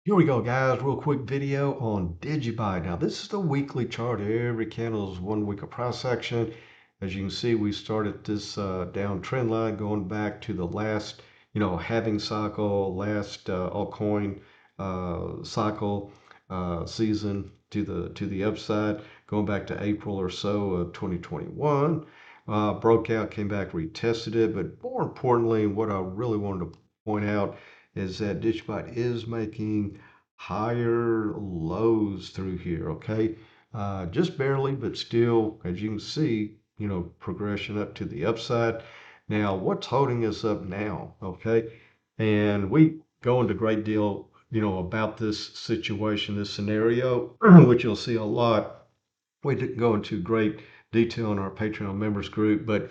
Here we go, guys. Real quick video on DigiBuy. Now, this is the weekly chart. Every candle is 1 week of price action. As you can see, we started this downtrend line going back to the last, halving cycle, last altcoin cycle season to the upside, going back to April or so of 2021. Broke out, came back, retested it. But more importantly, what I really wanted to point out is that DigiByte is making higher lows through here, okay? Just barely, but still, as you can see, progression up to the upside. Now, what's holding us up now, okay? And we go into great deal, about this situation, this scenario, which you'll see a lot. We didn't go into great detail in our Patreon members group, but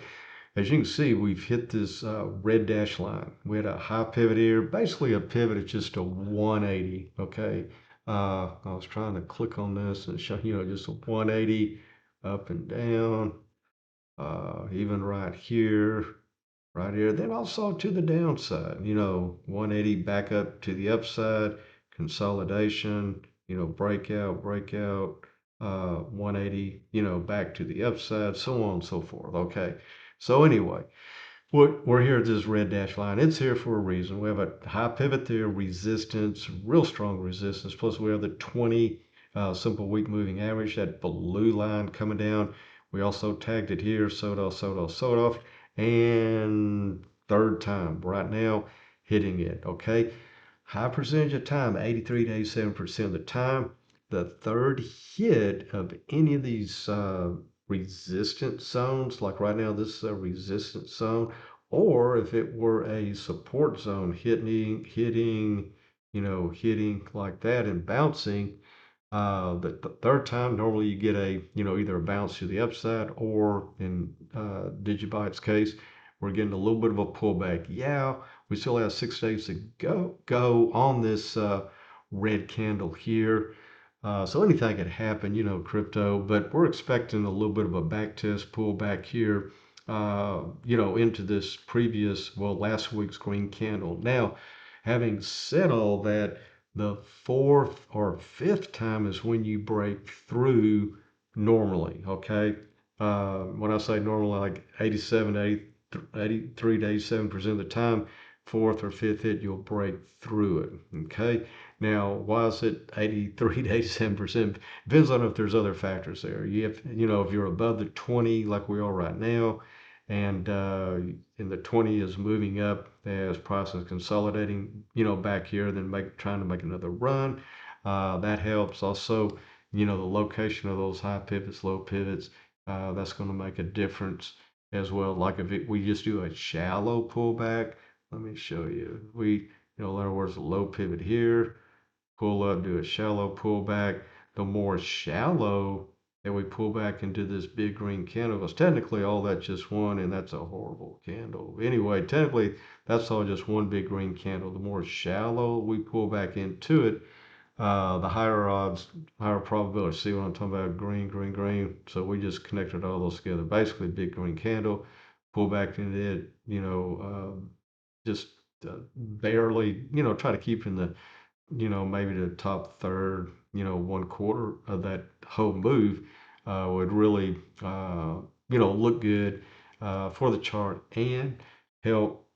as you can see, we've hit this red dash line. We had a high pivot here, basically a pivot at just a 180, okay? I was trying to click on this and show, just a 180 up and down, even right here. Then also to the downside, 180 back up to the upside, consolidation, breakout, 180, back to the upside, so on and so forth, okay? So anyway, we're here at this red dash line. It's here for a reason. We have a high pivot there, resistance, real strong resistance. Plus we have the 20 simple week moving average, that blue line coming down. We also tagged it here, sold off, sold off, sold off. And third time right now hitting it, okay? High percentage of time, 83 to 87% of the time. The third hit of any of these resistance zones, like right now, this is a resistance zone, or if it were a support zone, hitting like that and bouncing, the third time, normally you get either a bounce to the upside or in Digibyte's case, we're getting a little bit of a pullback. Yeah, we still have 6 days to go on this red candle here. So anything could happen, crypto, but we're expecting a little bit of a back test pullback here, into this last week's green candle. Now, having said all that, the fourth or fifth time is when you break through normally, okay? When I say normally, like 83 to 87% of the time, fourth or fifth hit, you'll break through it, okay? Now, why is it 83 to 87%? Depends on if there's other factors there. If you're above the 20 like we are right now, and the 20 is moving up as price is consolidating, back here, then trying to make another run. That helps. Also, the location of those high pivots, low pivots, that's going to make a difference as well. Like if we just do a shallow pullback, let me show you. In other words, a low pivot here, pull up, do a shallow pullback. The more shallow that we pull back into this big green candle, because technically all that's just one, and that's a horrible candle. Anyway, technically that's all just one big green candle. The more shallow we pull back into it, the higher odds, higher probability. See what I'm talking about? Green, green, green. So we just connected all those together. Basically, big green candle, pull back into it, just barely, try to keep in the maybe the top third, 1/4 of that whole move would really, look good for the chart and help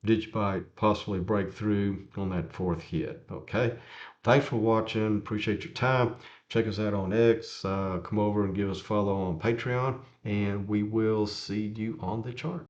DigiByte possibly break through on that fourth hit. Okay. Thanks for watching. Appreciate your time. Check us out on X. Come over and give us a follow on Patreon, and we will see you on the chart.